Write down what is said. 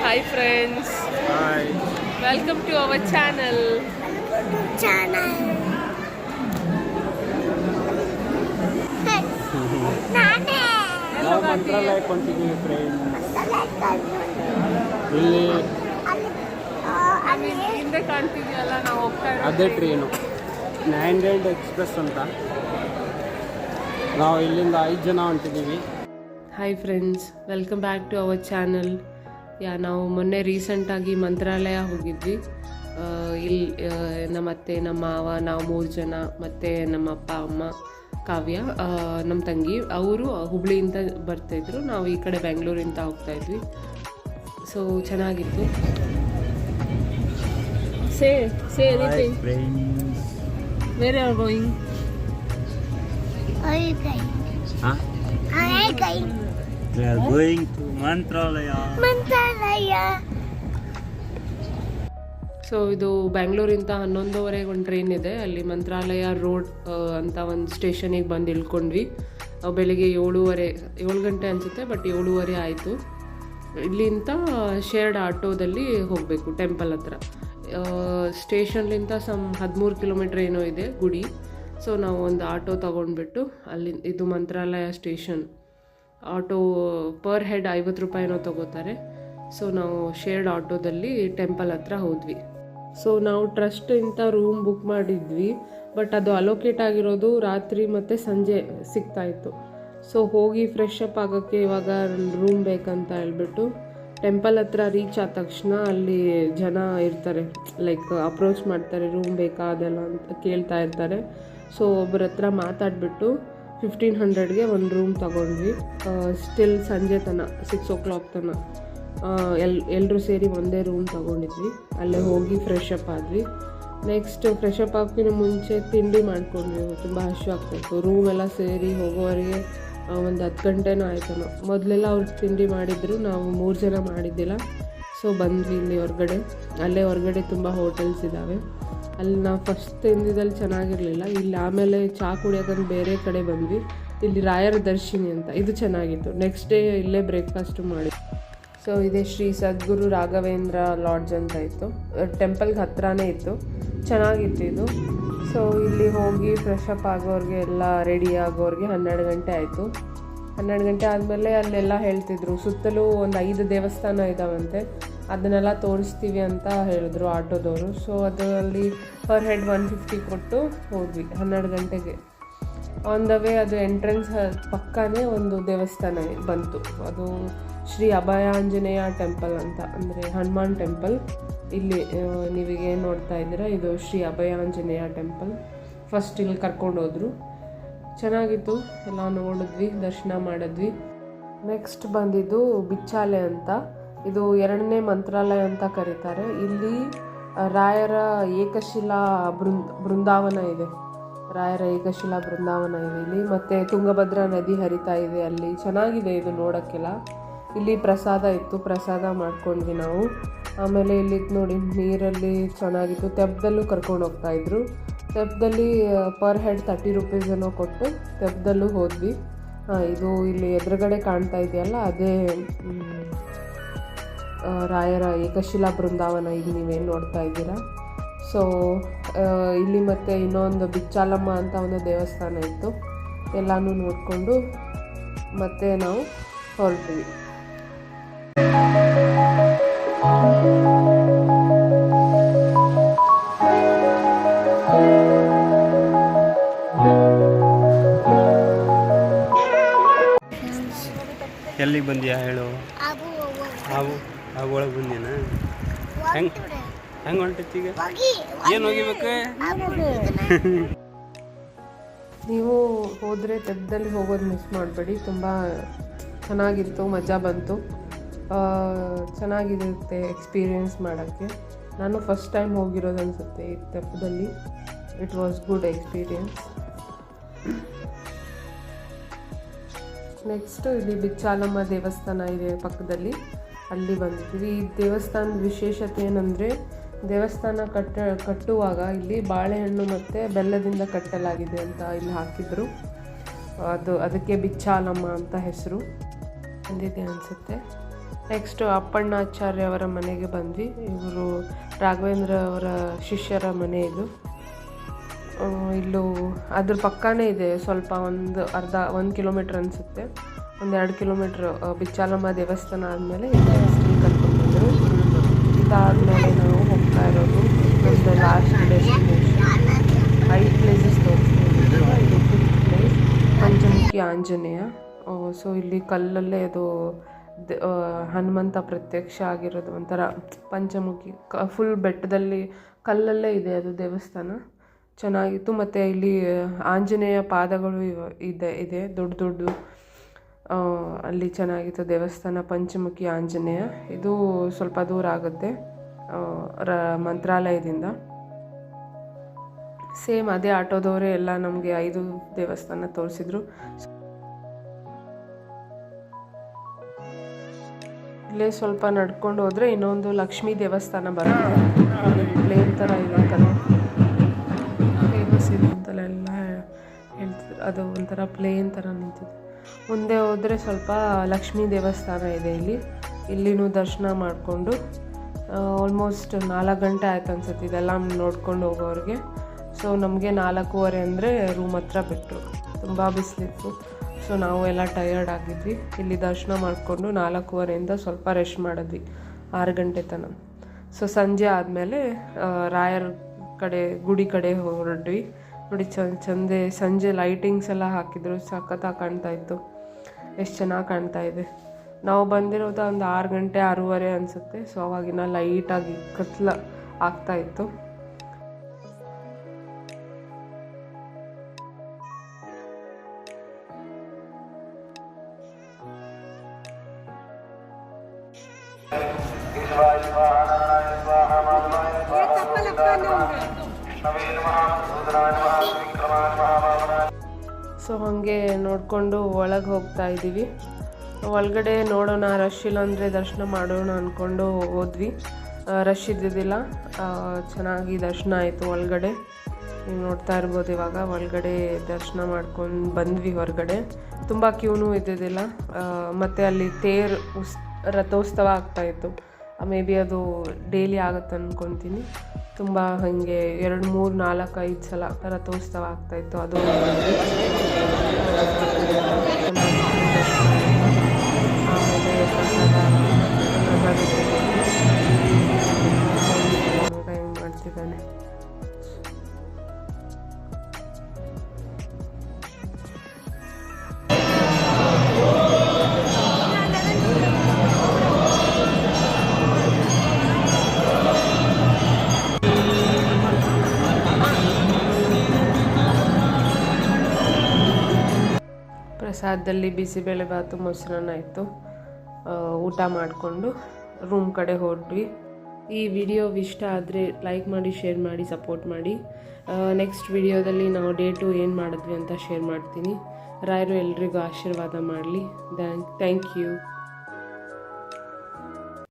Hi friends. Hi. Welcome to our channel. ನಾವು ಮಂತ್ರಾಲಯಕ್ಕೆ ಹೊಂಟಿದ್ದೀವಿ friends. ಇಲ್ಲಿ ಹಿಂದೆ ಕಾಣ್ತಿದ್ಯಲ್ಲ ನಾವು ಹೋಗ್ತಾ ಅದೇ ಟ್ರೈನು 900 ಎಕ್ಸ್ಪ್ರೆಸ್ ಅಂತ. ನಾವು ಇಲ್ಲಿಂದ 5 ಜನ ಹೊಂಟಿದ್ದೀವಿ. Hi friends, welcome back to our channel. ನಾವು ಮೊನ್ನೆ ರೀಸೆಂಟಾಗಿ ಮಂತ್ರಾಲಯ ಹೋಗಿದ್ವಿ. ಇಲ್ಲಿ ನಮ್ಮ ಅತ್ತೆ, ನಮ್ಮ ಮಾವ, ನಾವು 3 ಜನ, ಮತ್ತು ನಮ್ಮ ಅಪ್ಪ ಅಮ್ಮ, ಕಾವ್ಯ, ನಮ್ಮ ತಂಗಿ. ಅವರು ಹುಬ್ಳಿಯಿಂದ ಬರ್ತಾಯಿದ್ರು, ನಾವು ಈ ಕಡೆ ಬೆಂಗಳೂರಿಂದ ಹೋಗ್ತಾಯಿದ್ವಿ. ಸೊ ಚೆನ್ನಾಗಿತ್ತು. Say anything. Hi friends. Where are you going? Are you going? Huh? Are you going? We are going to Mantralaya. Mantralaya. So ಇದು ಬೆಂಗಳೂರಿಂದ 11:30 ಒಂದು ಟ್ರೈನ್ ಇದೆ. ಅಲ್ಲಿ ಮಂತ್ರಾಲಯ ರೋಡ್ ಅಂತ ಒಂದು ಸ್ಟೇಷನಿಗೆ ಬಂದು ಇಳ್ಕೊಂಡ್ವಿ. ಬೆಳಿಗ್ಗೆ 7 ಗಂಟೆ ಅನಿಸುತ್ತೆ, ಬಟ್ 7:30 ಆಯಿತು. ಇಲ್ಲಿಂದ ಶೇರ್ಡ್ ಆಟೋದಲ್ಲಿ ಹೋಗಬೇಕು ಟೆಂಪಲ್ ಹತ್ರ. ಸ್ಟೇಷನ್ಲಿಂದ 13 ಕಿಲೋಮೀಟ್ರ್ ಏನೋ ಇದೆ ಗುಡಿ. ಸೊ ನಾವು ಒಂದು ಆಟೋ ತೊಗೊಂಡ್ಬಿಟ್ಟು ಅಲ್ಲಿ, ಇದು ಮಂತ್ರಾಲಯ ಸ್ಟೇಷನ್. ಆಟೋ ಪರ್ ಹೆಡ್ 50 ರೂಪಾಯಿನೋ ತೊಗೋತಾರೆ. ಸೊ ನಾವು ಶೇರ್ಡ್ ಆಟೋದಲ್ಲಿ ಟೆಂಪಲ್ ಹತ್ರ ಹೋದ್ವಿ. ಸೊ ನಾವು ಟ್ರಸ್ಟಿಂದ ರೂಮ್ ಬುಕ್ ಮಾಡಿದ್ವಿ, ಬಟ್ ಅದು ಅಲೋಕೇಟ್ ಆಗಿರೋದು ರಾತ್ರಿ ಮತ್ತು ಸಂಜೆ ಸಿಗ್ತಾಯಿತ್ತು. ಸೊ ಹೋಗಿ ಫ್ರೆಶ್ ಅಪ್ ಆಗೋಕ್ಕೆ ಇವಾಗ ರೂಮ್ ಬೇಕಂತ ಹೇಳ್ಬಿಟ್ಟು ಟೆಂಪಲ್ ಹತ್ರ ರೀಚ್ ಆದ ತಕ್ಷಣ ಅಲ್ಲಿ ಜನ ಇರ್ತಾರೆ, ಲೈಕ್ ಅಪ್ರೋಚ್ ಮಾಡ್ತಾರೆ, ರೂಮ್ ಬೇಕಾ ಅದೆಲ್ಲ ಅಂತ ಕೇಳ್ತಾ ಇರ್ತಾರೆ. ಸೊ ಒಬ್ಬರ ಹತ್ರ ಮಾತಾಡಿಬಿಟ್ಟು 1500ಗೆ ಒಂದು ರೂಮ್ ತೊಗೊಂಡ್ವಿ. ಸ್ಟಿಲ್ ಸಂಜೆ ತನಕ 6 o'clock ತನಕ ಎಲ್ಲರೂ ಸೇರಿ ಒಂದೇ ರೂಮ್ ತೊಗೊಂಡಿದ್ವಿ. ಅಲ್ಲೇ ಹೋಗಿ ಫ್ರೆಶ್ ಅಪ್ ಆದ್ವಿ. ನೆಕ್ಸ್ಟ್ ಫ್ರೆಶ್ ಅಪ್ ಆಗೋಕ್ಕಿಂತ ಮುಂಚೆ ತಿಂಡಿ ಮಾಡ್ಕೊಂಡ್ವಿ. ತುಂಬ ಹಸಿವು ಆಗ್ತಾಯಿತ್ತು. ರೂಮೆಲ್ಲ ಸೇರಿ ಹೋಗೋವರೆಗೆ ಒಂದು 10 ಗಂಟೆನೂ ಆಯ್ತು. ಮೊದಲೆಲ್ಲ ಅವ್ರು ತಿಂಡಿ ಮಾಡಿದ್ರು, ನಾವು 3 ಜನ ಮಾಡಿದ್ದಿಲ್ಲ. ಸೊ ಬಂದ್ವಿ ಇಲ್ಲಿ ಹೊರಗಡೆ. ಅಲ್ಲೇ ಹೊರಗಡೆ ತುಂಬ ಹೋಟೆಲ್ಸ್ ಇದ್ದಾವೆ. ಅಲ್ಲಿ ನಾವು ಫಸ್ಟ್ ತಿಂದಿದ್ದಲ್ಲಿ ಚೆನ್ನಾಗಿರಲಿಲ್ಲ. ಇಲ್ಲಿ ಆಮೇಲೆ ಚಹಾ ಕುಡಿಯೋಕಂತ ಬೇರೆ ಕಡೆ ಬಂದ್ವಿ. ಇಲ್ಲಿ ರಾಯರ ದರ್ಶಿನಿ ಅಂತ, ಇದು ಚೆನ್ನಾಗಿತ್ತು. ನೆಕ್ಸ್ಟ್ ಡೇ ಇಲ್ಲೇ ಬ್ರೇಕ್ಫಾಸ್ಟು ಮಾಡಿ. ಸೊ ಇದೇ ಶ್ರೀ ಸದ್ಗುರು ರಾಘವೇಂದ್ರ ಲಾಡ್ಜ್ ಅಂತ ಇತ್ತು. ಟೆಂಪಲ್ಗೆ ಹತ್ರನೇ ಇತ್ತು, ಚೆನ್ನಾಗಿತ್ತು ಇದು. ಸೊ ಇಲ್ಲಿ ಹೋಗಿ ಫ್ರೆಶ್ ಅಪ್ ಆಗೋರಿಗೆ, ಎಲ್ಲ ರೆಡಿ ಆಗೋರಿಗೆ 12 ಗಂಟೆ ಆಯಿತು. 12 ಗಂಟೆ ಆದಮೇಲೆ ಅಲ್ಲೆಲ್ಲ ಹೇಳ್ತಿದ್ರು ಸುತ್ತಲೂ ಒಂದು 5 ದೇವಸ್ಥಾನ ಇದ್ದಾವಂತೆ, ಅದನ್ನೆಲ್ಲ ತೋರಿಸ್ತೀವಿ ಅಂತ ಹೇಳಿದ್ರು ಆಟೋದವರು. ಸೊ ಅದರಲ್ಲಿ ಪರ್ ಹೆಡ್ 150 ಕೊಟ್ಟು ಹೋದ್ವಿ 12 ಗಂಟೆಗೆ. ಆನ್ ದ ವೇ ಅದು ಎಂಟ್ರೆನ್ಸ್ ಪಕ್ಕನೇ ಒಂದು ದೇವಸ್ಥಾನ ಬಂತು. ಅದು ಶ್ರೀ ಅಭಯ ಆಂಜನೇಯ ಟೆಂಪಲ್ ಅಂತ, ಅಂದರೆ ಹನುಮಾನ್ ಟೆಂಪಲ್. ಇಲ್ಲಿ ನೀವೀಗೇನು ನೋಡ್ತಾ ಇದ್ದೀರಾ, ಇದು ಶ್ರೀ ಅಭಯ ಆಂಜನೇಯ ಟೆಂಪಲ್. ಫಸ್ಟ್ ಇಲ್ಲಿ ಕರ್ಕೊಂಡು ಹೋದರು, ಚೆನ್ನಾಗಿತ್ತು. ಎಲ್ಲ ನೋಡಿದ್ವಿ, ದರ್ಶನ ಮಾಡಿದ್ವಿ. ನೆಕ್ಸ್ಟ್ ಬಂದಿದ್ದು ಬಿಚ್ಚಾಲೆ ಅಂತ. ಇದು 2ನೇ ಮಂತ್ರಾಲಯ ಅಂತ ಕರೀತಾರೆ. ಇಲ್ಲಿ ರಾಯರ ಏಕಶಿಲಾ ಬೃಂದಾವನ ಇದೆ. ರಾಯರ ಏಕಶಿಲಾ ಬೃಂದಾವನ ಇದೆ ಇಲ್ಲಿ. ಮತ್ತು ತುಂಗಭದ್ರಾ ನದಿ ಹರಿತಾ ಇದೆ ಅಲ್ಲಿ. ಚೆನ್ನಾಗಿದೆ ಇದು ನೋಡೋಕ್ಕೆಲ್ಲ. ಇಲ್ಲಿ ಪ್ರಸಾದ ಇತ್ತು, ಪ್ರಸಾದ ಮಾಡ್ಕೊಂಡ್ವಿ ನಾವು. ಆಮೇಲೆ ಇಲ್ಲಿ ನೋಡಿ ನೀರಲ್ಲಿ ಚೆನ್ನಾಗಿತ್ತು. ತೆಪ್ಪದಲ್ಲೂ ಕರ್ಕೊಂಡು ಹೋಗ್ತಾಯಿದ್ರು. ತೆಪ್ಪದಲ್ಲಿ ಪರ್ ಹೆಡ್ 30 ರೂಪೀಸ್ ಏನೋ ಕೊಟ್ಟು ತೆಪ್ಪದಲ್ಲೂ ಹೋದ್ವಿ. ಇದು ಇಲ್ಲಿ ಎದುರುಗಡೆ ಕಾಣ್ತಾ ಇದೆಯಲ್ಲ, ಅದೇ ರಾಯರ ಏಕಶಿಲಾ ಬೃಂದಾವನ ಈಗ ನೀವೇನು ನೋಡ್ತಾ ಇದ್ದೀರಾ. ಸೊ ಇಲ್ಲಿ ಮತ್ತು ಇನ್ನೊಂದು ಬಿಚ್ಚಾಲಮ್ಮ ಅಂತ ಒಂದು ದೇವಸ್ಥಾನ ಇತ್ತು. ಎಲ್ಲನೂ ನೋಡಿಕೊಂಡು ಮತ್ತೆ ನಾವು ಹೊರಟ್ವಿ. ಎಲ್ಲಿಗೆ ಬಂದ್ಯಾ ಹೇಳು? ಹಾವು ಒಳಗೆ ಬಂದ್ಯಾನ? ಹೆಂಗೆ ಹೊಂಟೈತಿ ಈಗ? ಏನು ಹೋಗಿಬೇಕು? ನೀವು ಹೋದರೆ ತೆಪ್ಪದಲ್ಲಿ ಹೋಗೋದು ಮಿಸ್ ಮಾಡಬೇಡಿ. ತುಂಬ ಚೆನ್ನಾಗಿತ್ತು, ಮಜಾ ಬಂತು. ಚೆನ್ನಾಗಿರುತ್ತೆ ಎಕ್ಸ್ಪೀರಿಯೆನ್ಸ್ ಮಾಡೋಕ್ಕೆ. ನಾನು ಫಸ್ಟ್ ಟೈಮ್ ಹೋಗಿರೋದು ಅನಿಸುತ್ತೆ ಈ ತೆಪ್ಪದಲ್ಲಿ. It was good experience. Next ಇಲ್ಲಿ ಬಿಚ್ಚಾಲಮ್ಮ ದೇವಸ್ಥಾನ ಇದೆ ಪಕ್ಕದಲ್ಲಿ, ಅಲ್ಲಿ ಬಂದಿದ್ವಿ. ಈ ದೇವಸ್ಥಾನದ ವಿಶೇಷತೆ ಏನಂದರೆ, ದೇವಸ್ಥಾನ ಕಟ್ಟುವಾಗ ಇಲ್ಲಿ ಬಾಳೆಹಣ್ಣು ಮತ್ತು ಬೆಲ್ಲದಿಂದ ಕಟ್ಟಲಾಗಿದೆ ಅಂತ ಇಲ್ಲಿ ಹಾಕಿದ್ರು. ಅದಕ್ಕೆ ಬಿಚ್ಚಾಲಮ್ಮ ಅಂತ ಹೆಸರು ಬಂದಿದೆ ಅನಿಸುತ್ತೆ. ನೆಕ್ಸ್ಟು ಅಪ್ಪಣ್ಣಾಚಾರ್ಯ ಅವರ ಮನೆಗೆ ಬಂದ್ವಿ. ಇವರು ರಾಘವೇಂದ್ರ ಅವರ ಶಿಷ್ಯರ ಮನೆ ಇದು. ಇಲ್ಲೂ ಅದ್ರ ಪಕ್ಕನೇ ಇದೆ, ಸ್ವಲ್ಪ ಒಂದು ಕಿಲೋಮೀಟ್ರ್ ಅನಿಸುತ್ತೆ, 1-2 ಕಿಲೋಮೀಟ್ರ್ ಬಿಚ್ಚಾಲಮ್ಮ ದೇವಸ್ಥಾನ ಆದಮೇಲೆ ಇಲ್ಲಿ ಕರ್ಕೊಂಡ್ಬಂದರು. ಇದಾದಮೇಲೆ ನಾವು ಹೋಗ್ತಾ ಇರೋದು ನಮ್ಮದು ಲಾಸ್ಟ್ ಡೆಸ್ಟಿನೇಷನ್. 5 ಪ್ಲೇಸಸ್ ತೋರಿಸ್ತೀವಿ. ಇದು 5th place Panchamukhi Anjaneya. So ಇಲ್ಲಿ ಕಲ್ಲಲ್ಲೇ ಅದು ಹನುಮಂತ ಪ್ರತ್ಯಕ್ಷ ಆಗಿರೋದು, ಒಂಥರ ಪಂಚಮುಖಿ ಫುಲ್ ಬೆಟ್ಟದಲ್ಲಿ ಕಲ್ಲಲ್ಲೇ ಇದೆ ಅದು ದೇವಸ್ಥಾನ. ಚೆನ್ನಾಗಿತ್ತು. ಮತ್ತು ಇಲ್ಲಿ ಆಂಜನೇಯ ಪಾದಗಳು ಇದೆ ದೊಡ್ಡ ಅಲ್ಲಿ ಚೆನ್ನಾಗಿತ್ತು ದೇವಸ್ಥಾನ. ಪಂಚಮುಖಿ ಆಂಜನೇಯ ಇದು ಸ್ವಲ್ಪ ದೂರ ಆಗುತ್ತೆ ಮಂತ್ರಾಲಯದಿಂದ. ಸೇಮ್ ಅದೇ ಆಟೋದವರೇ ಎಲ್ಲ ನಮಗೆ 5 ದೇವಸ್ಥಾನ ತೋರಿಸಿದ್ರು. ಇಲ್ಲೇ ಸ್ವಲ್ಪ ನಡ್ಕೊಂಡು ಹೋದರೆ ಇನ್ನೊಂದು ಲಕ್ಷ್ಮೀ ದೇವಸ್ಥಾನ ಬರುತ್ತೆ. ಪ್ಲೇನ್ ಥರ ಇದೆ ಕಲ, ಫೇಮಸ್ ಇದೆ ಅಂತೆಲ್ಲ ಹೇಳ್ತಿದ್ರು. ಅದು ಒಂಥರ ಪ್ಲೇನ್ ಥರ ನಿಂತಿದೆ. ಮುಂದೆ ಹೋದರೆ ಸ್ವಲ್ಪ ಲಕ್ಷ್ಮೀ ದೇವಸ್ಥಾನ ಇದೆ ಇಲ್ಲಿನೂ ದರ್ಶನ ಮಾಡಿಕೊಂಡು ಆಲ್ಮೋಸ್ಟ್ 4 ಗಂಟೆ ಆಯ್ತು ಅನ್ಸುತ್ತೆ ಇದೆಲ್ಲ ನೋಡ್ಕೊಂಡು ಹೋಗೋರಿಗೆ. ಸೊ ನಮಗೆ 4:15 ಅಂದರೆ ರೂಮ್ ಹತ್ರ ಬಿಟ್ಟರು. ತುಂಬ ಬಿಸಿಲಿತ್ತು. ಸೊ ನಾವು ಎಲ್ಲ ಟಯರ್ಡ್ ಆಗಿದ್ವಿ. ಇಲ್ಲಿ ದರ್ಶನ ಮಾಡಿಕೊಂಡು 4:15 ಸ್ವಲ್ಪ ರೆಸ್ಟ್ ಮಾಡಿದ್ವಿ 6 ಗಂಟೆ ತನಕ. ಸೊ ಸಂಜೆ ಆದಮೇಲೆ ರಾಯರ ಕಡೆ ಗುಡಿ ಕಡೆ ಹೊರಡ್ವಿ. ನೋಡಿ ಸಂಜೆ ಲೈಟಿಂಗ್ಸ್ ಎಲ್ಲ ಹಾಕಿದ್ರು, ಸಖತ್ತಾಗಿ ಕಾಣ್ತಾ ಇತ್ತು. ಎಷ್ಟು ಚೆನ್ನಾಗಿ ಕಾಣ್ತಾ ಇದೆ. ನಾವು ಬಂದಿರೋದು ಒಂದು 6 ಗಂಟೆ 6:30 ಅನಿಸುತ್ತೆ. ಸೊ ಅವಾಗಿನ ಲೈಟಾಗಿ ಕತ್ಲ ಆಗ್ತಾಯಿತ್ತು. ಸೊ ಹಾಗೆ ನೋಡಿಕೊಂಡು ಒಳಗೆ ಹೋಗ್ತಾ ಇದ್ದೀವಿ. ಒಳಗಡೆ ನೋಡೋಣ, ರಶ್ ಇಲ್ಲ ಅಂದರೆ ದರ್ಶನ ಮಾಡೋಣ ಅಂದ್ಕೊಂಡು ಹೋದ್ವಿ. ರಶ್ ಇದ್ದಿದ್ದಿಲ್ಲ, ಚೆನ್ನಾಗಿ ದರ್ಶನ ಆಯಿತು. ಒಳಗಡೆ ನೀವು ನೋಡ್ತಾ ಇರ್ಬೋದು. ಇವಾಗ ಒಳಗಡೆ ದರ್ಶನ ಮಾಡ್ಕೊಂಡು ಬಂದ್ವಿ. ಹೊರಗಡೆ ತುಂಬ ಕ್ಯೂನೂ ಇದ್ದಿದ್ದಿಲ್ಲ. ಮತ್ತು ಅಲ್ಲಿ ರಥೋತ್ಸವ ಆಗ್ತಾಯಿತ್ತು. ಮೇ ಬಿ ಅದು ಡೈಲಿ ಆಗುತ್ತೆ ಅಂದ್ಕೊತೀನಿ. ತುಂಬ ಹಾಗೆ 2, 3, 4, 5 ಸಲ ರಥೋತ್ಸವ ಆಗ್ತಾಯಿತ್ತು. ಅದು ಆಮೇಲೆ ಹೆಂಗೆ ಮಾಡ್ತಿದ್ದಾನೆ. ಪ್ರಸಾದದಲ್ಲಿ ಬಿಸಿಬೇಳೆಭಾತು ಮೊಸರನ್ನ ಇತ್ತು. ಊಟ ಮಾಡಿಕೊಂಡು ರೂಮ್ ಕಡೆ ಹೊರಟ್ವಿ. ಈ ವಿಡಿಯೋ ಇಷ್ಟ ಆದರೆ ಲೈಕ್ ಮಾಡಿ, ಶೇರ್ ಮಾಡಿ, ಸಪೋರ್ಟ್ ಮಾಡಿ. ನೆಕ್ಸ್ಟ್ ವಿಡಿಯೋದಲ್ಲಿ ನಾವು ಡೇ 2 ಏನು ಮಾಡಿದ್ವಿ ಅಂತ ಶೇರ್ ಮಾಡ್ತೀನಿ. ರಾಯರು ಎಲ್ರಿಗೂ ಆಶೀರ್ವಾದ ಮಾಡಲಿ. Thank you.